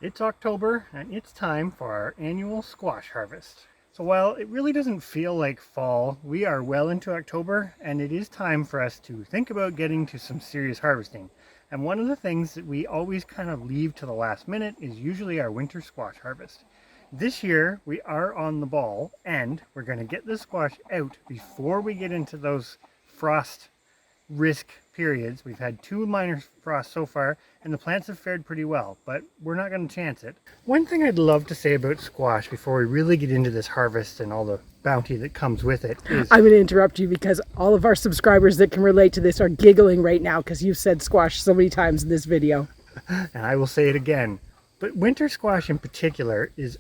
It's October and it's time for our annual squash harvest. So while it really doesn't feel like fall, we are well into October and it is time for us to think about getting to some serious harvesting. And one of the things that we always kind of leave to the last minute is usually our winter squash harvest. This year we are on the ball and we're going to get the squash out before we get into those frost risk periods. We've had 2 minor frosts so far and the plants have fared pretty well, but we're not going to chance it. One thing I'd love to say about squash before we really get into this harvest and all the bounty that comes with it is... I'm going to interrupt you because all of our subscribers that can relate to this are giggling right now because you've said squash so many times in this video. And I will say it again, but winter squash in particular is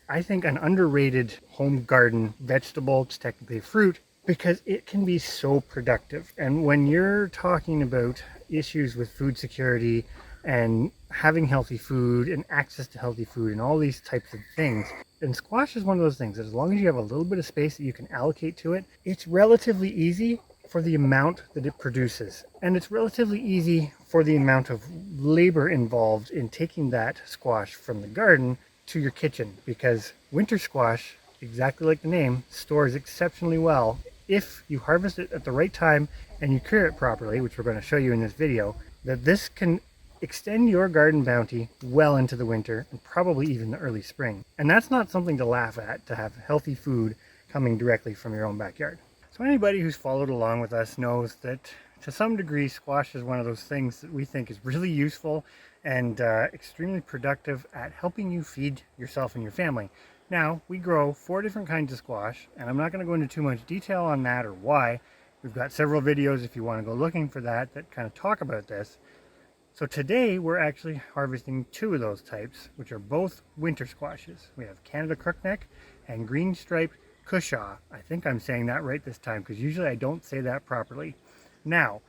I think an underrated home garden vegetable. It's technically a fruit, because it can be so productive. And when you're talking about issues with food security and having healthy food and access to healthy food and all these types of things, and squash is one of those things that as long as you have a little bit of space that you can allocate to it, it's relatively easy for the amount that it produces. And it's relatively easy for the amount of labor involved in taking that squash from the garden to your kitchen, because winter squash, exactly like the name, stores exceptionally well if you harvest it at the right time and you cure it properly, which we're going to show you in this video. That this can extend your garden bounty well into the winter and probably even the early spring. And that's not something to laugh at, to have healthy food coming directly from your own backyard. So anybody who's followed along with us knows that to some degree squash is one of those things that we think is really useful and extremely productive at helping you feed yourself and your family. Now, we grow 4 different kinds of squash, and I'm not going to go into too much detail on that or why. We've got several videos if you want to go looking for that kind of talk about this. So today we're actually harvesting 2 of those types, which are both winter squashes. We have Canada Crookneck and green striped Cushaw. I think I'm saying that right this time because usually I don't say that properly. Now,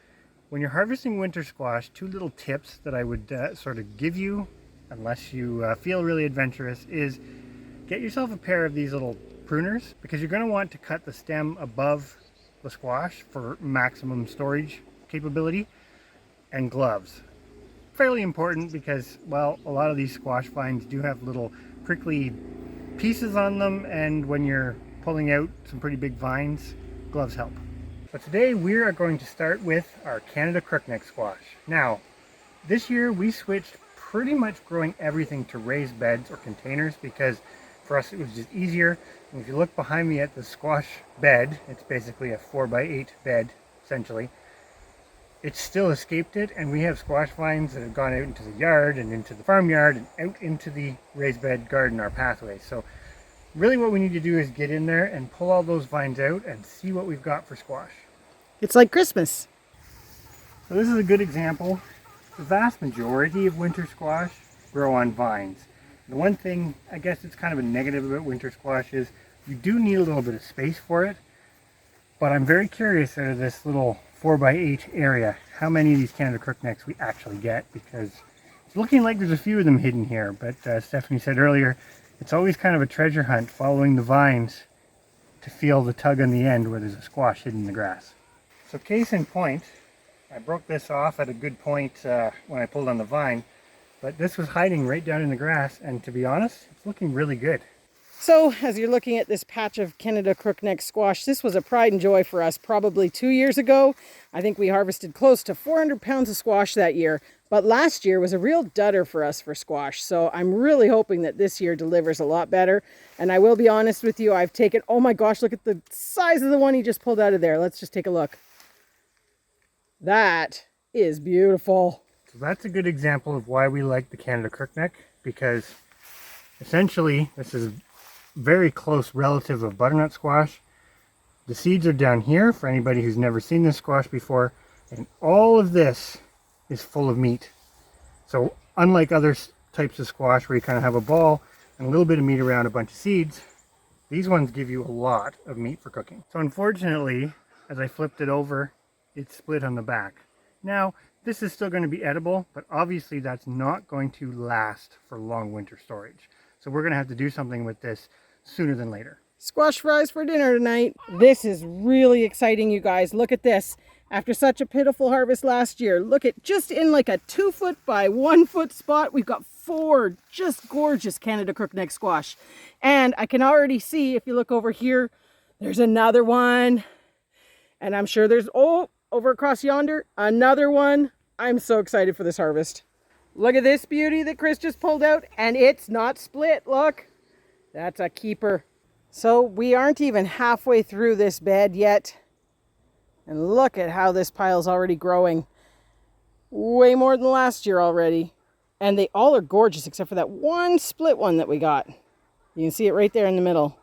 when you're harvesting winter squash, 2 little tips that I would sort of give you, unless you feel really adventurous, is get yourself a pair of these little pruners, because you're going to want to cut the stem above the squash for maximum storage capability, and gloves. Fairly important because, well, a lot of these squash vines do have little prickly pieces on them, and when you're pulling out some pretty big vines, gloves help. But today we are going to start with our Canada Crookneck squash. Now, this year we switched pretty much growing everything to raised beds or containers because for us it was just easier. And if you look behind me at the squash bed, it's basically a 4x8 bed essentially. It still escaped it, and we have squash vines that have gone out into the yard and into the farmyard and out into the raised bed garden, our pathway. So really what we need to do is get in there and pull all those vines out and see what we've got for squash. It's like Christmas. So this is a good example. The vast majority of winter squash grow on vines. The one thing, I guess it's kind of a negative about winter squash is you do need a little bit of space for it, but I'm very curious out of this little 4x8 area how many of these Canada Crooknecks we actually get, because it's looking like there's a few of them hidden here, but Stephanie said earlier it's always kind of a treasure hunt following the vines to feel the tug on the end where there's a squash hidden in the grass. So case in point, I broke this off at a good point when I pulled on the vine. But this was hiding right down in the grass, and to be honest, it's looking really good. So as you're looking at this patch of Canada Crookneck squash, this was a pride and joy for us probably 2 years ago. I think we harvested close to 400 pounds of squash that year, but last year was a real dudder for us for squash. So I'm really hoping that this year delivers a lot better. And I will be honest with you, I've taken, oh my gosh, look at the size of the one he just pulled out of there. Let's just take a look. That is beautiful. So that's a good example of why we like the Canada Crookneck, because essentially this is a very close relative of butternut squash. The seeds are down here for anybody who's never seen this squash before, and all of this is full of meat. So unlike other types of squash where you kind of have a ball and a little bit of meat around a bunch of seeds, these ones give you a lot of meat for cooking. So unfortunately, as I flipped it over, it split on the back. Now, this is still going to be edible, but obviously that's not going to last for long winter storage. So we're going to have to do something with this sooner than later. Squash fries for dinner tonight. This is really exciting, you guys. Look at this. After such a pitiful harvest last year, look at just in like a 2 foot by 1 foot spot, we've got 4 just gorgeous Canada Crookneck squash. And I can already see, if you look over here, there's another one. And I'm sure there's, oh, over across yonder, another one. I'm so excited for this harvest. Look at this beauty that Chris just pulled out, and it's not split, look. That's a keeper. So we aren't even halfway through this bed yet. And look at how this pile's already growing. Way more than last year already. And they all are gorgeous except for that one split one that we got. You can see it right there in the middle.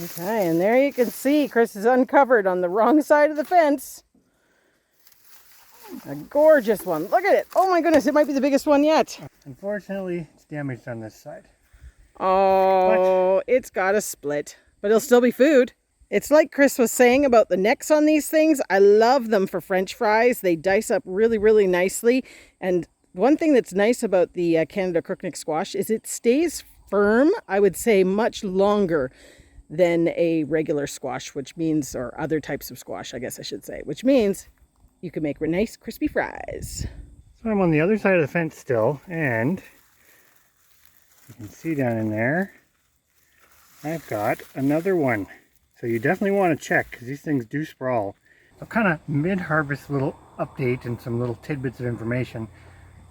Okay, and there you can see Chris is uncovered on the wrong side of the fence. A gorgeous one. Look at it. Oh my goodness, it might be the biggest one yet. Unfortunately, it's damaged on this side. Oh, it's got a split, but it'll still be food. It's like Chris was saying about the necks on these things. I love them for French fries. They dice up really, really nicely. And one thing that's nice about the Canada Crookneck squash is it stays firm, I would say much longer than a regular squash, which means, or other types of squash, I guess I should say, which means you can make nice crispy fries. So I'm on the other side of the fence still, and you can see down in there, I've got another one. So you definitely want to check, because these things do sprawl. So kind of mid-harvest little update and some little tidbits of information.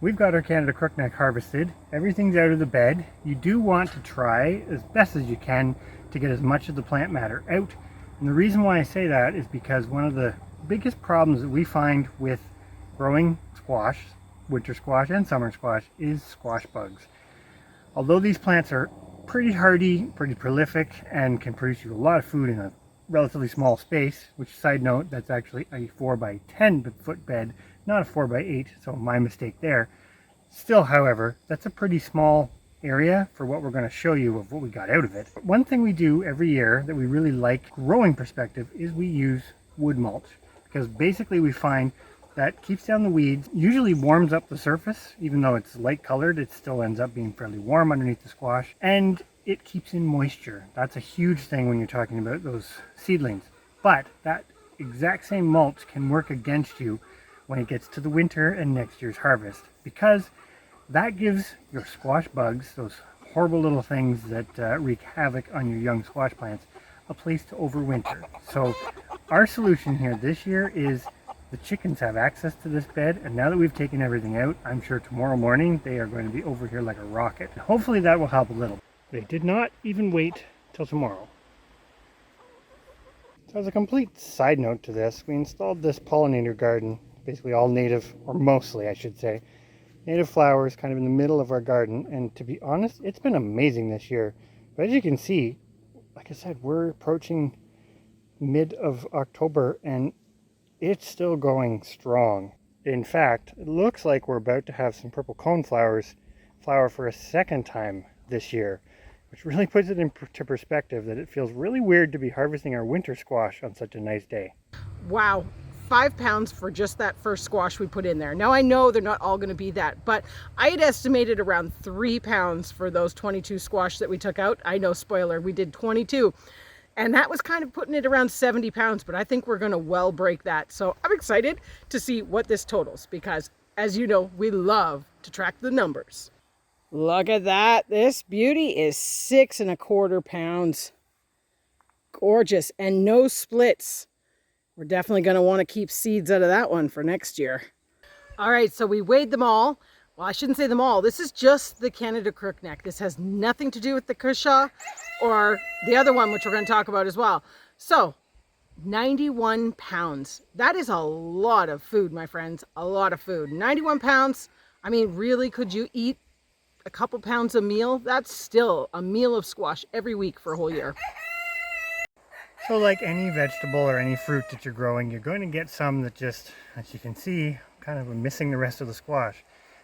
We've got our Canada Crookneck harvested. Everything's out of the bed. You do want to try as best as you can to get as much of the plant matter out. And the reason why I say that is because one of the biggest problems that we find with growing squash, winter squash and summer squash, is squash bugs. Although these plants are pretty hardy, pretty prolific, and can produce you a lot of food in a relatively small space, which, side note, that's actually a 4 by 10 foot bed, not a 4 by 8, so my mistake there. Still, however, that's a pretty small area for what we're going to show you of what we got out of it. One thing we do every year that we really like growing perspective is we use wood mulch, because basically we find that keeps down the weeds, usually warms up the surface. Even though it's light colored, it still ends up being fairly warm underneath the squash, and it keeps in moisture. That's a huge thing when you're talking about those seedlings. But that exact same mulch can work against you when it gets to the winter and next year's harvest, because that gives your squash bugs, those horrible little things that wreak havoc on your young squash plants, a place to overwinter. So our solution here this year is the chickens have access to this bed, and now that we've taken everything out, I'm sure tomorrow morning they are going to be over here like a rocket. And hopefully that will help a little. They did not even wait till tomorrow. So as a complete side note to this, we installed this pollinator garden, basically all native, or mostly I should say, native flowers kind of in the middle of our garden. And to be honest, it's been amazing this year. But as you can see, like I said, we're approaching mid of October and it's still going strong. In fact, it looks like we're about to have some purple coneflowers flower for a second time this year, which really puts it into perspective that it feels really weird to be harvesting our winter squash on such a nice day. Wow, 5 pounds for just that first squash we put in there. Now I know they're not all going to be that, but I had estimated around 3 pounds for those 22 squash that we took out. I know, spoiler, we did 22. And that was kind of putting it around 70 pounds, but I think we're going to well break that. So I'm excited to see what this totals, because as you know, we love to track the numbers. Look at that. This beauty is 6¼ pounds. Gorgeous, and no splits. We're definitely going to want to keep seeds out of that one for next year. All right, so we weighed them all. Well, I shouldn't say them all. This is just the Canada Crookneck. This has nothing to do with the Cushaw or the other one, which we're going to talk about as well. So 91 pounds. That is a lot of food, my friends. A lot of food. 91 pounds. I mean, really, could you eat a couple pounds a meal? That's still a meal of squash every week for a whole year. So like any vegetable or any fruit that you're growing, you're going to get some that just, as you can see, kind of are missing the rest of the squash.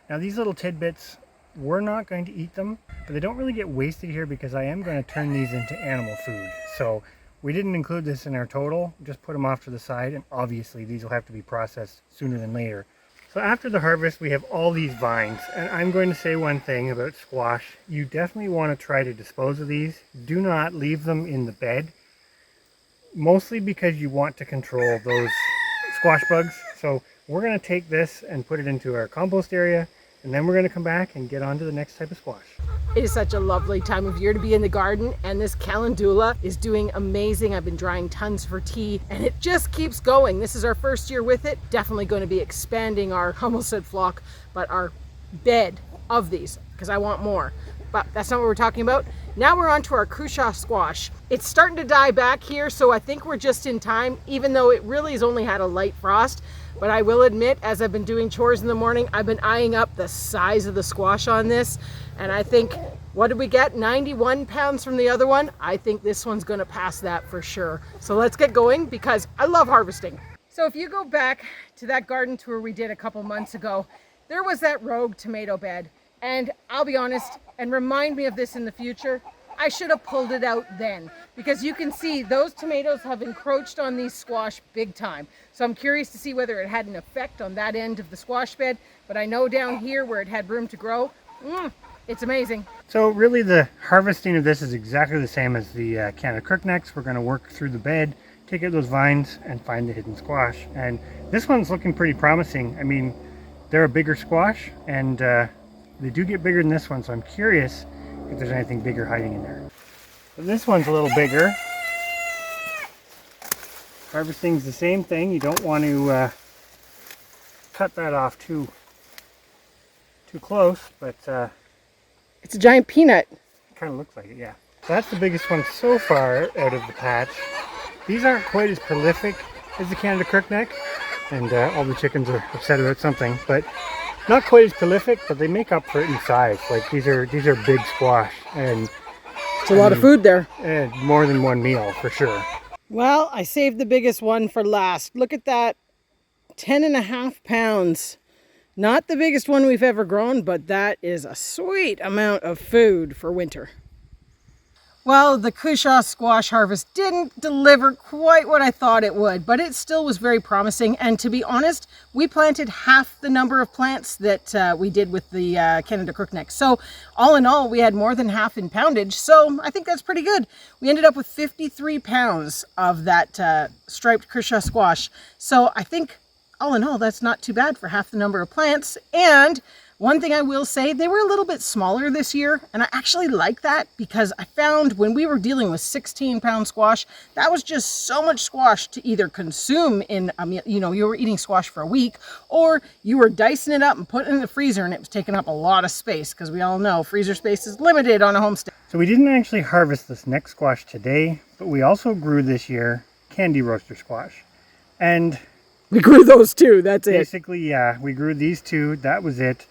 Now these little tidbits, we're not going to eat them, but they don't really get wasted here because I am going to turn these into animal food. So we didn't include this in our total, just put them off to the side, and obviously these will have to be processed sooner than later. So after the harvest, we have all these vines, and I'm going to say one thing about squash. You definitely want to try to dispose of these. Do not leave them in the bed, mostly because you want to control those squash bugs. So we're going to take this and put it into our compost area, And then we're going to come back and get on to the next type of squash. It is such a lovely time of year to be in the garden, and this calendula is doing amazing. I've been drying tons for tea, and it just keeps going. This is our first year with it. Definitely going to be expanding our homestead flock, but our bed of these, because I want more. But that's not what we're talking about. Now we're on to our Cushaw squash. It's starting to die back here, so I think we're just in time, even though it really has only had a light frost. But I will admit, as I've been doing chores in the morning, I've been eyeing up the size of the squash on this. And I think, what did we get? 91 pounds from the other one? I think this one's gonna pass that for sure. So let's get going, because I love harvesting. So if you go back to that garden tour we did a couple months ago, there was that rogue tomato bed. And I'll be honest, and remind me of this in the future, I should have pulled it out then, because you can see those tomatoes have encroached on these squash big time. So I'm curious to see whether it had an effect on that end of the squash bed, but I know down here where it had room to grow, it's amazing. So really the harvesting of this is exactly the same as the Canada Crooknecks. We're going to work through the bed, take out those vines, and find the hidden squash. And this one's looking pretty promising. I mean, they're a bigger squash, and they do get bigger than this one, so I'm curious if there's anything bigger hiding in there. So this one's a little bigger. Harvesting's the same thing. You don't want to cut that off too close, but It's a giant peanut. it kind of looks like it, yeah. So that's the biggest one so far out of the patch. These aren't quite as prolific as the Canada Crookneck, and all the chickens are upset about something, but not quite as prolific, but they make up for it in size. Like these are big squash, and It's a lot of food there. and more than one meal for sure. Well, I saved the biggest one for last. Look at that, 10.5 pounds. Not the biggest one we've ever grown, but that is a sweet amount of food for winter. Well, the Cushaw squash harvest didn't deliver quite what I thought it would, but it still was very promising. And to be honest, we planted half the number of plants that we did with the Canada Crookneck. So all in all, we had more than half in poundage. So I think that's pretty good. We ended up with 53 pounds of that striped Cushaw squash. So I think all in all, that's not too bad for half the number of plants. And one thing I will say, they were a little bit smaller this year, and I actually like that, because I found when we were dealing with 16-pound squash, that was just so much squash to either consume in a meal. You know, you were eating squash for a week, or you were dicing it up and putting it in the freezer, and it was taking up a lot of space, because we all know freezer space is limited on a homestead. So we didn't actually harvest this next squash today, but we also grew this year candy roaster squash. And We grew those too, that's it. basically, yeah, we grew these two, that was it.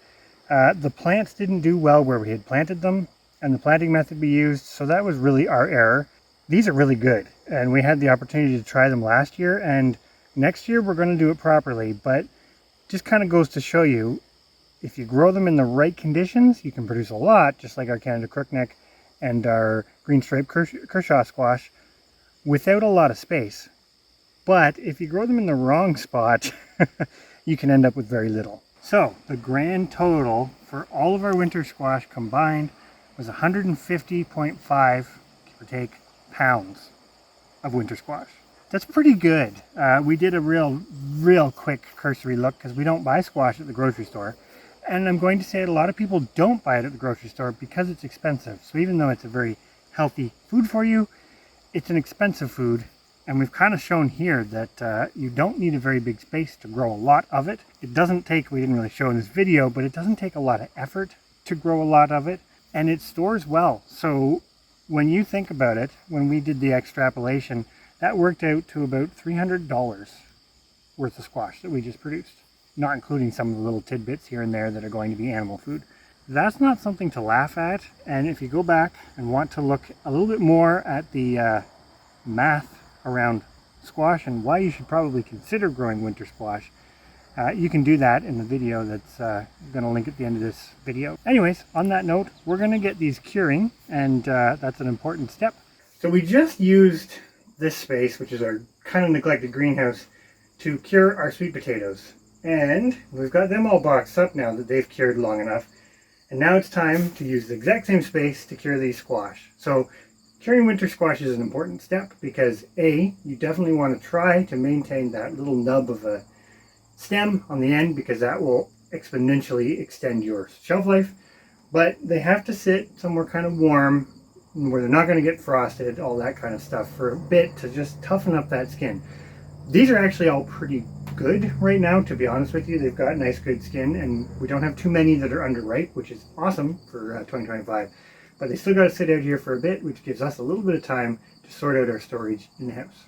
The plants didn't do well where we had planted them, and the planting method we used, so that was really our error. These are really good, and we had the opportunity to try them last year, and next year we're going to do it properly, but just kind of goes to show you, if you grow them in the right conditions, you can produce a lot, just like our Canada Crookneck and our green striped Cushaw squash, without a lot of space. But if you grow them in the wrong spot, you can end up with very little. So the grand total for all of our winter squash combined was 150.5, give or take, pounds of winter squash. That's pretty good. We did a real quick cursory look, because we don't buy squash at the grocery store. And I'm going to say that a lot of people don't buy it at the grocery store because it's expensive. So even though it's a very healthy food for you, it's an expensive food. And we've kind of shown here that you don't need a very big space to grow a lot of it. It doesn't take, we didn't really show in this video, but it doesn't take a lot of effort to grow a lot of it. And it stores well. So when you think about it, when we did the extrapolation, that worked out to about $300 worth of squash that we just produced. Not including some of the little tidbits here and there that are going to be animal food. That's not something to laugh at. And if you go back and want to look a little bit more at the math around squash and why you should probably consider growing winter squash, you can do that in the video that's going to link at the end of this video. Anyways, on that note, we're going to get these curing, and that's an important step. So we just used this space, which is our kind of neglected greenhouse, to cure our sweet potatoes. And we've got them all boxed up now that they've cured long enough. And now it's time to use the exact same space to cure these squash. So curing winter squash is an important step because A, you definitely want to try to maintain that little nub of a stem on the end, because that will exponentially extend your shelf life. But they have to sit somewhere kind of warm where they're not going to get frosted, all that kind of stuff, for a bit to just toughen up that skin. These are actually all pretty good right now, to be honest with you. They've got nice, good skin, and we don't have too many that are underripe, which is awesome for 2025. But they still got to sit out here for a bit, which gives us a little bit of time to sort out our storage in the house.